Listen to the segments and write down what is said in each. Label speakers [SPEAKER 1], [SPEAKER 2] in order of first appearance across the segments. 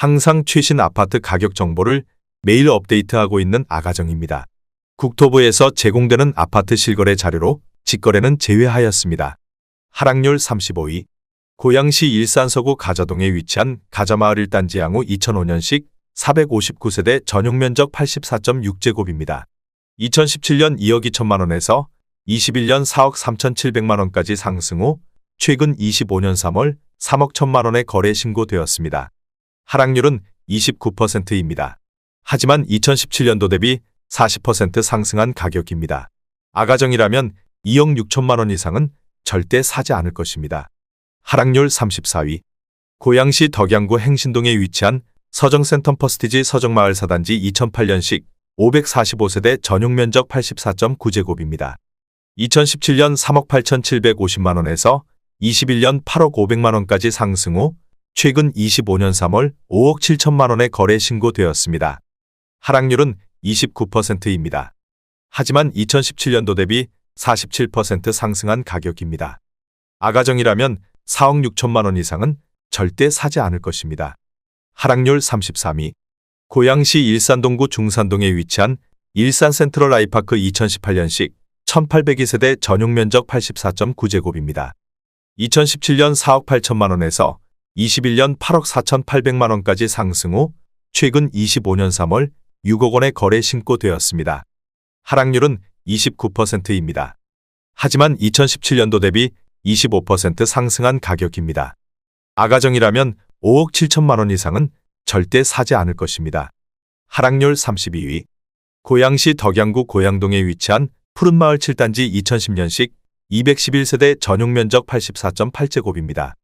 [SPEAKER 1] 항상 최신 아파트 가격 정보를 매일 업데이트하고 있는 아가정입니다. 국토부에서 제공되는 아파트 실거래 자료로 직거래는 제외하였습니다. 하락률 35위. 고양시 일산서구 가자동에 위치한 가자마을 1단지 향후 2005년식 459세대 전용면적 84.6제곱입니다. 2017년 2억 2천만 원에서 21년 4억 3,700만 원까지 상승 후 최근 25년 3월 3억 1천만 원에 거래 신고되었습니다. 하락률은 29%입니다. 하지만 2017년도 대비 40% 상승한 가격입니다. 아가정이라면 2억 6천만 원 이상은 절대 사지 않을 것입니다. 하락률 34위. 고양시 덕양구 행신동에 위치한 서정센텀 퍼스티지 서정마을 4단지 2008년식 545세대 전용면적 84.9제곱입니다. 2017년 3억 8,750만 원에서 21년 8억 500만 원까지 상승 후 최근 25년 3월 5억 7천만 원에 거래 신고되었습니다. 하락률은 29%입니다. 하지만 2017년도 대비 47% 상승한 가격입니다. 아가정이라면 4억 6천만 원 이상은 절대 사지 않을 것입니다. 하락률 33위. 고양시 일산동구 중산동에 위치한 일산센트럴 아이파크 2018년식 1802세대 전용면적 84.9제곱입니다. 2017년 4억 8천만 원에서 21년 8억 4,800만 원까지 상승 후 최근 25년 3월 6억 원에 거래 신고되었습니다. 하락률은 29%입니다. 하지만 2017년도 대비 25% 상승한 가격입니다. 아가정이라면 5억 7천만 원 이상은 절대 사지 않을 것입니다. 하락률 32위. 고양시 덕양구 고양동에 위치한 푸른마을 7단지 2010년식 211세대 전용면적 84.8제곱입니다.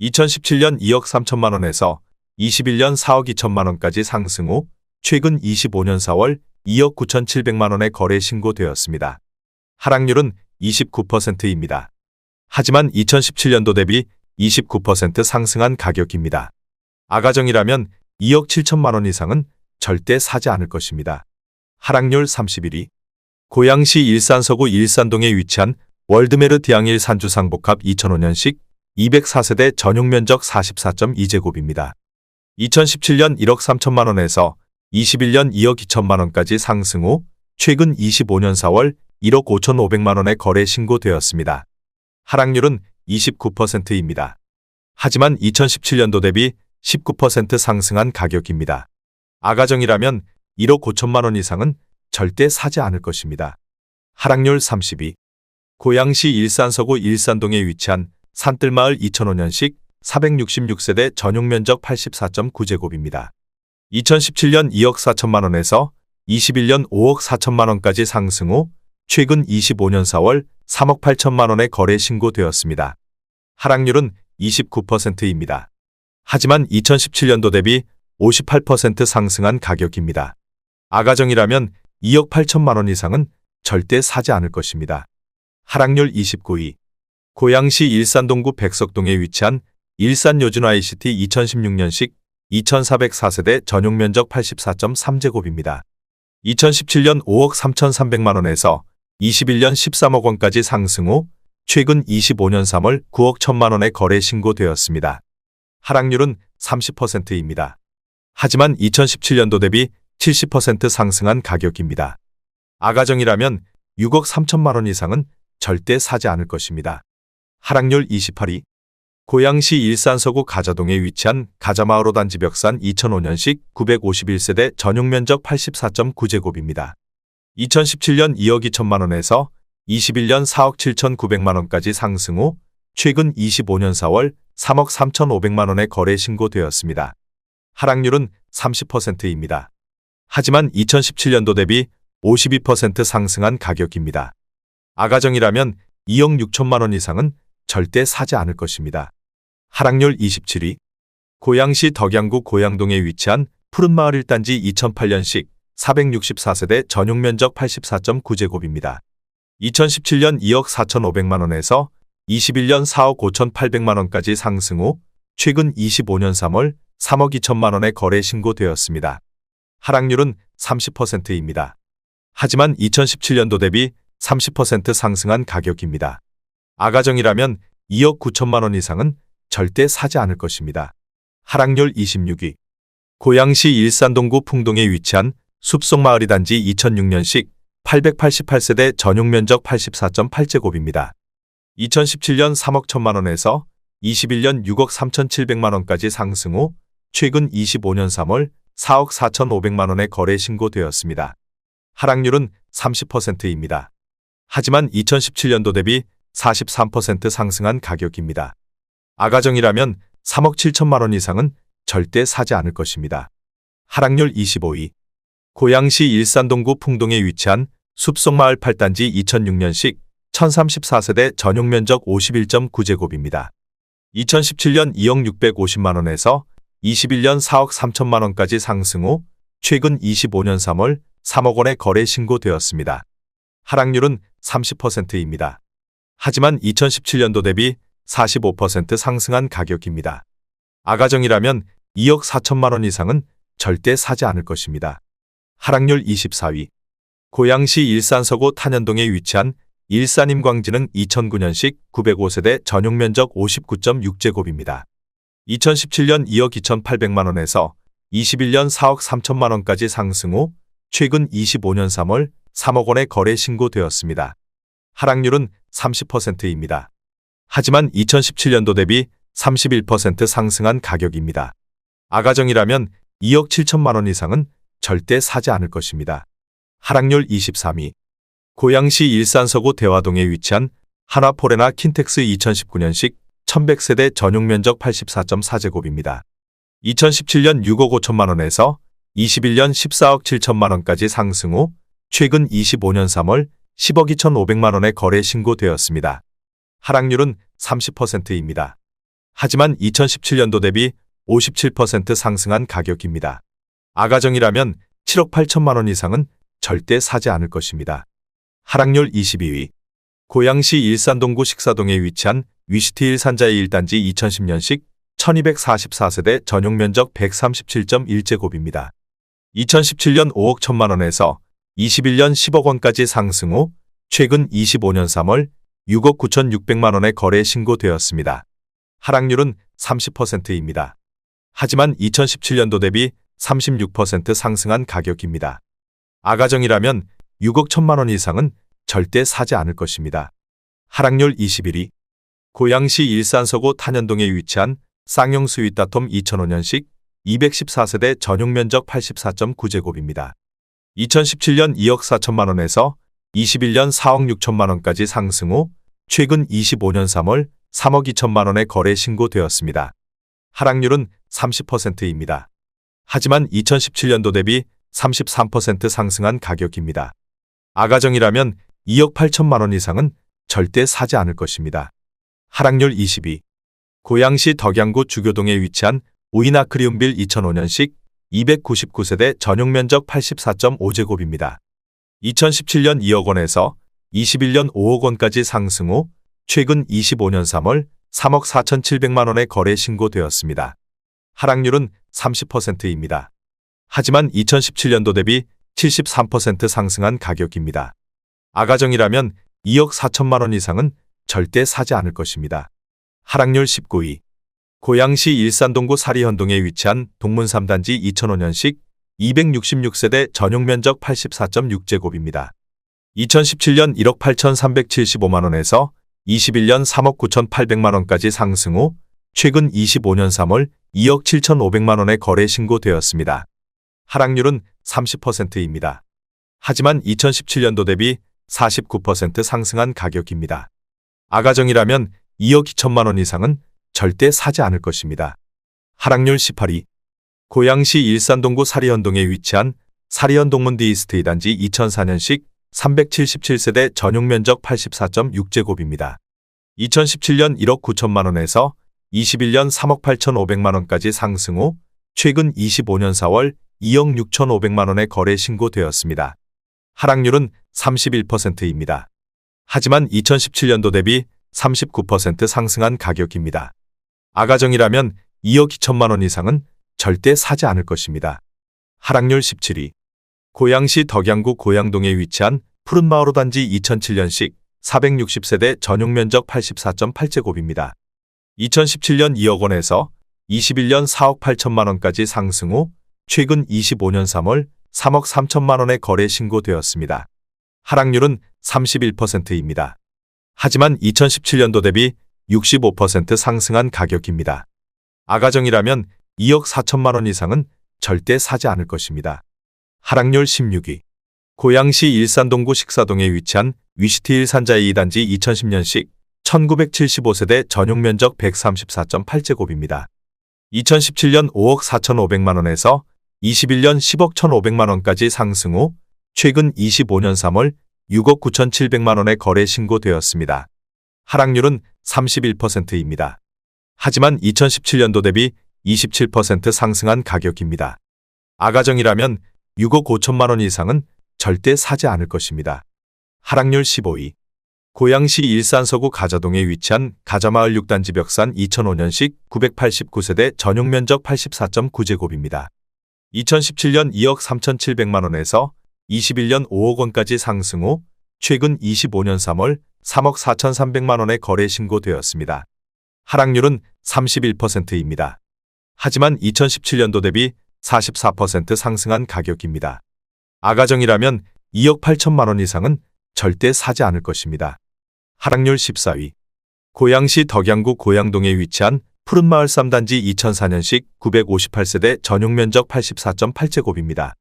[SPEAKER 1] 2017년 2억 3천만 원에서 21년 4억 2천만 원까지 상승 후 최근 25년 4월 2억 9,700만 원에 거래 신고되었습니다. 하락률은 29%입니다. 하지만 2017년도 대비 29% 상승한 가격입니다. 아가정이라면 2억 7천만 원 이상은 절대 사지 않을 것입니다. 하락률 31위. 고양시 일산서구 일산동에 위치한 월드메르 디앙일 산주상복합 2005년식 204세대 전용면적 44.2제곱입니다. 2017년 1억 3천만 원에서 21년 2억 2천만 원까지 상승 후 최근 25년 4월 1억 5,500만 원에 거래 신고되었습니다. 하락률은 29%입니다. 하지만 2017년도 대비 19% 상승한 가격입니다. 아가정이라면 1억 5천만 원 이상은 절대 사지 않을 것입니다. 하락률 32. 고양시 일산서구 일산동에 위치한 산뜰마을 2005년식 466세대 전용면적 84.9제곱입니다. 2017년 2억 4천만 원에서 21년 5억 4천만 원까지 상승 후 최근 25년 4월 3억 8천만 원에 거래 신고되었습니다. 하락률은 29%입니다. 하지만 2017년도 대비 58% 상승한 가격입니다. 아가정이라면 2억 8천만 원 이상은 절대 사지 않을 것입니다. 하락률 29위. 고양시 일산동구 백석동에 위치한 일산요준 ICT 2016년식 2404세대 전용면적 84.3제곱입니다. 2017년 5억 3,300만 원에서 21년 13억 원까지 상승 후 최근 25년 3월 9억 1천만 원에 거래 신고되었습니다. 하락률은 30%입니다. 하지만 2017년도 대비 70% 상승한 가격입니다. 아가정이라면 6억 3천만 원 이상은 절대 사지 않을 것입니다. 하락률 28위. 고양시 일산서구 가자동에 위치한 가자마을 5단지 벽산 2005년식 951세대 전용면적 84.9제곱입니다. 2017년 2억 2천만 원에서 21년 4억 7,900만 원까지 상승 후 최근 25년 4월 3억 3,500만 원에 거래 신고되었습니다. 하락률은 30%입니다. 하지만 2017년도 대비 52% 상승한 가격입니다. 아가정이라면 2억 6천만 원 이상은 절대 사지 않을 것입니다. 하락률 27위. 고양시 덕양구 고양동에 위치한 푸른마을 1단지 2008년식 464세대 전용면적 84.9제곱입니다. 2017년 2억 4,500만 원에서 21년 4억 5,800만 원까지 상승 후 최근 25년 3월 3억 2천만 원에 거래 신고되었습니다. 하락률은 30%입니다. 하지만 2017년도 대비 30% 상승한 가격입니다. 아가정이라면 2억 9천만 원 이상은 절대 사지 않을 것입니다. 하락률 26위. 고양시 일산동구 풍동에 위치한 숲속마을이 단지 2006년식 888세대 전용면적 84.8제곱입니다. 2017년 3억 1천만 원에서 21년 6억 3,700만 원까지 상승 후 최근 25년 3월 4억 4,500만 원에 거래 신고되었습니다. 하락률은 30%입니다. 하지만 2017년도 대비 43% 상승한 가격입니다. 아가정이라면 3억 7천만 원 이상은 절대 사지 않을 것입니다. 하락률 25위. 고양시 일산동구 풍동에 위치한 숲속마을 8단지 2006년식 1034세대 전용면적 51.9제곱입니다. 2017년 2억 650만 원에서 21년 4억 3천만 원까지 상승 후 최근 25년 3월 3억 원에 거래 신고되었습니다. 하락률은 30%입니다. 하지만 2017년도 대비 45% 상승한 가격입니다. 아가정이라면 2억 4천만 원 이상은 절대 사지 않을 것입니다. 하락률 24위. 고양시 일산서구 탄현동에 위치한 일산임광지는 2009년식 905세대 전용면적 59.6제곱입니다. 2017년 2억 2,800만 원에서 21년 4억 3천만 원까지 상승 후 최근 25년 3월 3억 원에 거래 신고되었습니다. 하락률은 30%입니다. 하지만 2017년도 대비 31% 상승한 가격입니다. 아가정이라면 2억 7천만 원 이상은 절대 사지 않을 것입니다. 하락률 23위. 고양시 일산서구 대화동에 위치한 한화포레나 킨텍스 2019년식 1100세대 전용면적 84.4제곱입니다. 2017년 6억 5천만 원에서 21년 14억 7천만 원까지 상승 후 최근 25년 3월 10억 2,500만 원에 거래 신고되었습니다. 하락률은 30%입니다. 하지만 2017년도 대비 57% 상승한 가격입니다. 아가정이라면 7억 8천만 원 이상은 절대 사지 않을 것입니다. 하락률 22위. 고양시 일산동구 식사동에 위치한 위시티 일산자의 1단지 2010년식 1244세대 전용면적 137.1제곱입니다. 2017년 5억 1천만 원에서 21년 10억 원까지 상승 후 최근 25년 3월 6억 9,600만 원에 거래 신고되었습니다. 하락률은 30%입니다. 하지만 2017년도 대비 36% 상승한 가격입니다. 아가정이라면 6억 1천만 원 이상은 절대 사지 않을 것입니다. 하락률 21위. 고양시 일산서구 탄현동에 위치한 쌍용스윗다톰 2005년식 214세대 전용면적 84.9제곱입니다. 2017년 2억 4천만 원에서 21년 4억 6천만 원까지 상승 후 최근 25년 3월 3억 2천만 원에 거래 신고되었습니다. 하락률은 30%입니다. 하지만 2017년도 대비 33% 상승한 가격입니다. 아가정이라면 2억 8천만 원 이상은 절대 사지 않을 것입니다. 하락률 22. 고양시 덕양구 주교동에 위치한 우인아크리움빌 2005년식 299세대 전용면적 84.5제곱입니다. 2017년 2억 원에서 21년 5억 원까지 상승 후 최근 25년 3월 3억 4,700만 원에 거래 신고되었습니다. 하락률은 30%입니다. 하지만 2017년도 대비 73% 상승한 가격입니다. 아가정이라면 2억 4천만 원 이상은 절대 사지 않을 것입니다. 하락률 19위. 고양시 일산동구 사리현동에 위치한 동문 3단지 2005년식 266세대 전용면적 84.6제곱입니다. 2017년 1억 8,375만 원에서 21년 3억 9,800만 원까지 상승 후 최근 25년 3월 2억 7,500만 원에 거래 신고되었습니다. 하락률은 30%입니다. 하지만 2017년도 대비 49% 상승한 가격입니다. 아가정이라면 2억 2천만 원 이상은 절대 사지 않을 것입니다. 하락률 18위. 고양시 일산동구 사리현동에 위치한 사리현동문 디이스트 2단지 2004년식 377세대 전용면적 84.6제곱입니다. 2017년 1억 9천만 원에서 21년 3억 8,500만 원까지 상승 후 최근 25년 4월 2억 6,500만 원에 거래 신고되었습니다. 하락률은 31%입니다. 하지만 2017년도 대비 39% 상승한 가격입니다. 아가정이라면 2억 2천만 원 이상은 절대 사지 않을 것입니다. 하락률 17위. 고양시 덕양구 고양동에 위치한 푸른마을 5단지 2007년식 460세대 전용면적 84.8제곱입니다. 2017년 2억 원에서 21년 4억 8천만 원까지 상승 후 최근 25년 3월 3억 3천만 원의 거래 신고되었습니다. 하락률은 31%입니다. 하지만 2017년도 대비 65% 상승한 가격입니다. 아가정이라면 2억 4천만 원 이상은 절대 사지 않을 것입니다. 하락률 16위. 고양시 일산동구 식사동에 위치한 위시티 일산자의 2단지 2010년식 1975세대 전용 면적 134.8제곱입니다. 2017년 5억 4,500만 원에서 21년 10억 1,500만 원까지 상승 후 최근 25년 3월 6억 9,700만 원의 거래 신고되었습니다. 하락률은 31%입니다. 하지만 2017년도 대비 27% 상승한 가격입니다. 아가정이라면 6억 5천만 원 이상은 절대 사지 않을 것입니다. 하락률 15위. 고양시 일산서구 가자동에 위치한 가자마을 6단지 벽산 2005년식 989세대 전용 면적 84.9제곱입니다. 2017년 2억 3,700만 원에서 21년 5억 원까지 상승 후 최근 25년 3월 3억 4,300만 원의 거래 신고되었습니다. 하락률은 31%입니다. 하지만 2017년도 대비 44% 상승한 가격입니다. 아가정이라면 2억 8천만 원 이상은 절대 사지 않을 것입니다. 하락률 14위. 고양시 덕양구 고양동에 위치한 푸른마을 3단지 2004년식 958세대 전용 면적 84.8제곱입니다.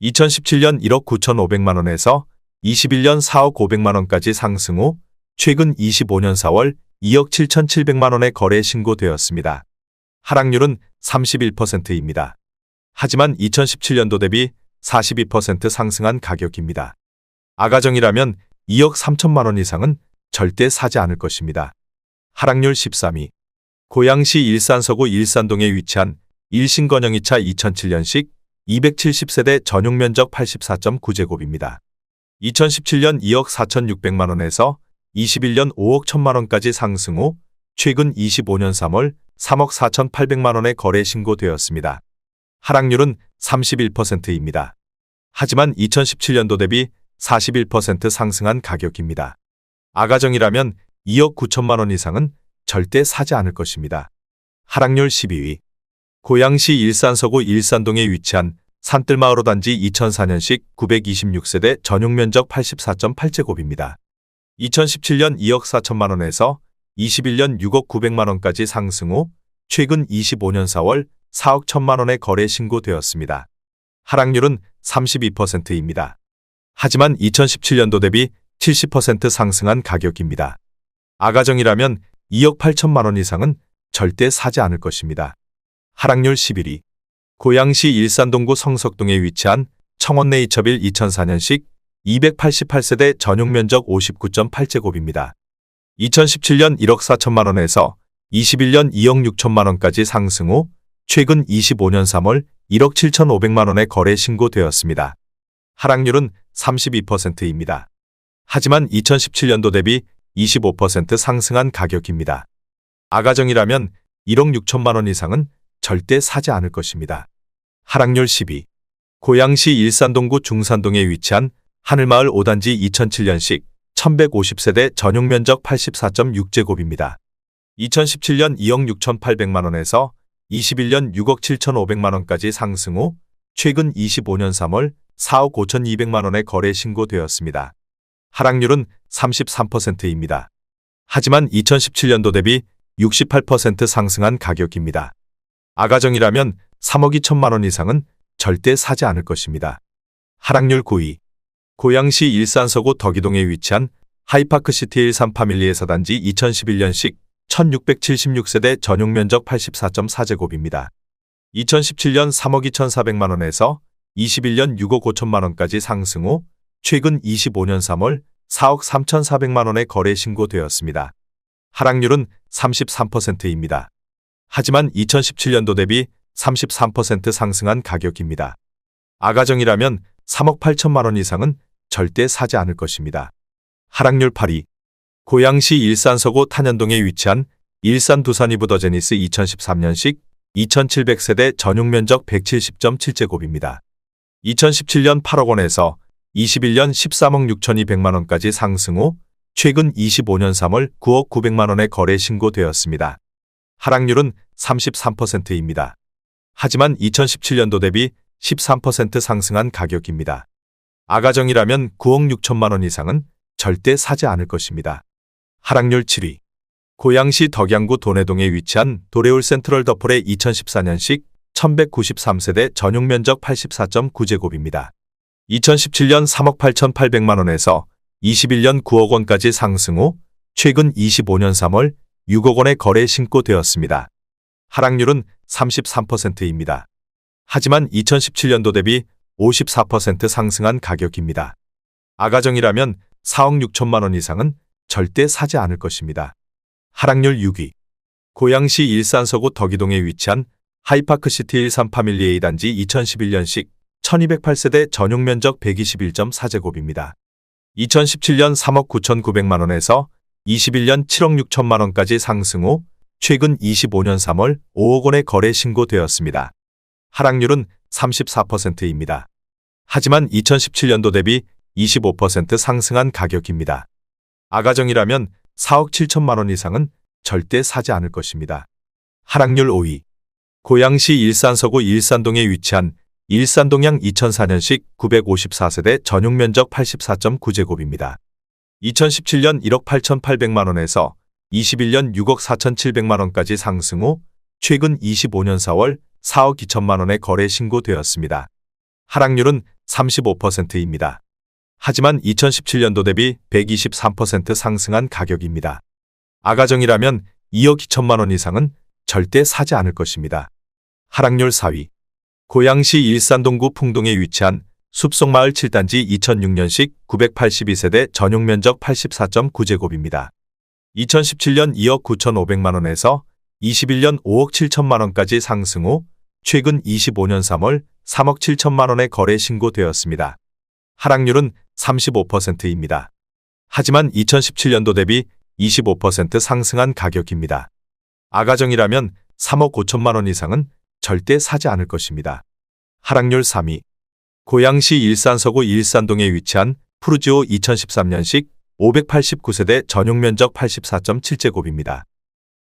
[SPEAKER 1] 2017년 1억 9,500만 원에서 21년 4억 500만 원까지 상승 후 최근 25년 4월 2억 7,700만 원의 거래 신고되었습니다. 하락률은 31%입니다. 하지만 2017년도 대비 42% 상승한 가격입니다. 아가정이라면 2억 3천만 원 이상은 절대 사지 않을 것입니다. 하락률 13위. 고양시 일산서구 일산동에 위치한 일신건영 2차 2007년식 270세대 전용 면적 84.9제곱입니다. 2017년 2억 4,600만 원에서 21년 5억 1천만 원까지 상승 후 최근 25년 3월 3억 4,800만 원의 거래 신고되었습니다. 하락률은 31%입니다. 하지만 2017년도 대비 41% 상승한 가격입니다. 아가정이라면 2억 9천만 원 이상은 절대 사지 않을 것입니다. 하락률 12위. 고양시 일산서구 일산동에 위치한 산뜰마을 5단지 2004년식 926세대 전용 면적 84.8제곱입니다. 2017년 2억 4천만 원에서 21년 6억 900만 원까지 상승 후 최근 25년 4월 4억 1천만 원의 거래 신고되었습니다. 하락률은 32%입니다. 하지만 2017년도 대비 70% 상승한 가격입니다. 아가정이라면 2억 8천만 원 이상은 절대 사지 않을 것입니다. 하락률 11위. 고양시 일산동구 성석동에 위치한 청원네이처빌 2004년식 288세대 전용 면적 59.8제곱입니다. 2017년 1억 4천만 원에서 21년 2억 6천만 원까지 상승 후 최근 25년 3월 1억 7,500만 원의 거래 신고되었습니다. 하락률은 32%입니다. 하지만 2017년도 대비 25% 상승한 가격입니다. 아가정이라면 1억 6천만 원 이상은 절대 사지 않을 것입니다. 하락률 10위. 고양시 일산동구 중산동에 위치한 하늘마을 5단지 2007년식 1150세대 전용 면적 84.6제곱입니다. 2017년 2억 6,800만 원에서 21년 6억 7,500만 원까지 상승 후 최근 25년 3월 4억 5,200만 원의 거래 신고되었습니다. 하락률은 33%입니다. 하지만 2017년도 대비 68% 상승한 가격입니다. 아가정이라면 3억 2천만 원 이상은 절대 사지 않을 것입니다. 하락률 9위. 고양시 일산서구 덕이동에 위치한 하이파크시티 일산파밀리 4단지 2011년식 1676세대 전용 면적 84.4제곱입니다. 2017년 3억 2,400만 원에서 21년 6억 5천만 원까지 상승 후 최근 25년 3월 4억 3,400만 원의 거래 신고되었습니다. 하락률은 33%입니다. 하지만 2017년도 대비 33% 상승한 가격입니다. 아가정이라면 3억 8천만 원 이상은 절대 사지 않을 것입니다. 하락률 8위. 고양시 일산서구 탄현동에 위치한 일산 두산이브더제니스 2013년식 2700세대 전용 면적 170.7제곱입니다. 2017년 8억 원에서 21년 13억 6,200만 원까지 상승 후 최근 25년 3월 9억 900만 원의 거래 신고되었습니다. 하락률은 33%입니다. 하지만 2017년도 대비 13% 상승한 가격입니다. 아가정이라면 9억 6천만 원 이상은 절대 사지 않을 것입니다. 하락률 7위. 고양시 덕양구 도내동에 위치한 도레올 센트럴 더폴의 2014년식 1193세대 전용 면적 84.9제곱입니다. 2017년 3억 8,800만 원에서 21년 9억 원까지 상승 후 최근 25년 3월 6억 원의 거래 신고되었습니다. 하락률은 33%입니다. 하지만 2017년도 대비 54% 상승한 가격입니다. 아가정이라면 4억 6천만 원 이상은 절대 사지 않을 것입니다. 하락률 6위. 고양시 일산서구 덕이동에 위치한 하이파크시티 일산 파밀리 A단지 2011년식 1208세대 전용 면적 121.4제곱입니다. 2017년 3억 9,900만 원에서 21년 7억 6천만 원까지 상승 후 최근 25년 3월 5억 원의 거래 신고되었습니다. 하락률은 34%입니다. 하지만 2017년도 대비 25% 상승한 가격입니다. 아가정이라면 4억 7천만 원 이상은 절대 사지 않을 것입니다. 하락률 5위. 고양시 일산서구 일산동에 위치한 일산동양 2004년식 954세대 전용 면적 84.9제곱입니다. 2017년 1억 8,800만 원에서 21년 6억 4,700만 원까지 상승 후 최근 25년 4월 4억 2천만 원의 거래 신고되었습니다. 하락률은 35%입니다. 하지만 2017년도 대비 123% 상승한 가격입니다. 아가정이라면 2억 2천만 원 이상은 절대 사지 않을 것입니다. 하락률 4위. 고양시 일산동구 풍동에 위치한 숲속마을 7단지 2006년식 982세대 전용 면적 84.9제곱입니다. 2017년 2억 9,500만 원에서 21년 5억 7천만 원까지 상승 후 최근 25년 3월 3억 7천만 원의 거래 신고되었습니다. 하락률은 35%입니다. 하지만 2017년도 대비 25% 상승한 가격입니다. 아가정이라면 3억 5천만 원 이상은 절대 사지 않을 것입니다. 하락률 3위. 고양시 일산서구 일산동에 위치한 푸르지오 2013년식 589세대 전용 면적 84.7제곱입니다.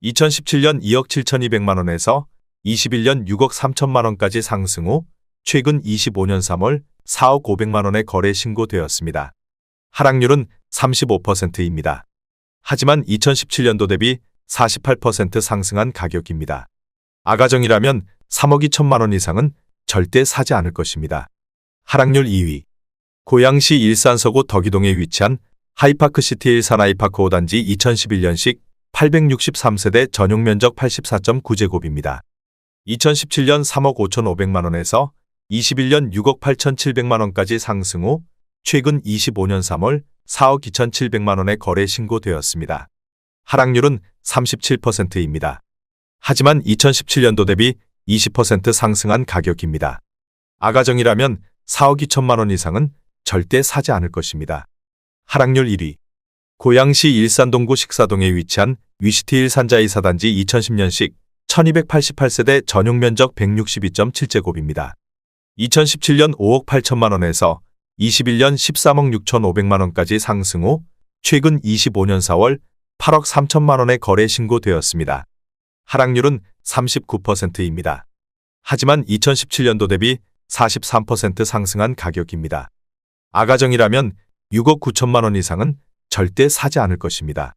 [SPEAKER 1] 2017년 2억 7,200만 원에서 21년 6억 3천만 원까지 상승 후 최근 25년 3월 4억 500만 원의 거래 신고되었습니다. 하락률은 35%입니다. 하지만 2017년도 대비 48% 상승한 가격입니다. 아가정이라면 3억 2천만 원 이상은 절대 사지 않을 것입니다. 하락률 2위. 고양시 일산서구 덕이동에 위치한 하이파크시티 일산 하이파크 5단지 2011년식 863세대 전용 면적 84.9제곱입니다. 2017년 3억 5,500만 원에서 21년 6억 8,700만 원까지 상승 후 최근 25년 3월 4억 2,700만 원의 거래 신고되었습니다. 하락률은 37%입니다. 하지만 2017년도 대비 20% 상승한 가격입니다. 아가정이라면 4억 2천만 원 이상은 절대 사지 않을 것입니다. 하락률 1위. 고양시 일산동구 식사동에 위치한 위시티 일산자 이사단지 2010년식 1288세대 전용 면적 162.7제곱입니다. 2017년 5억 8천만 원에서 21년 13억 6,500만 원까지 상승 후 최근 25년 4월 8억 3천만 원의 거래 신고되었습니다. 하락률은 39%입니다. 하지만 2017년도 대비 43% 상승한 가격입니다. 아가정이라면 6억 9천만 원 이상은 절대 사지 않을 것입니다.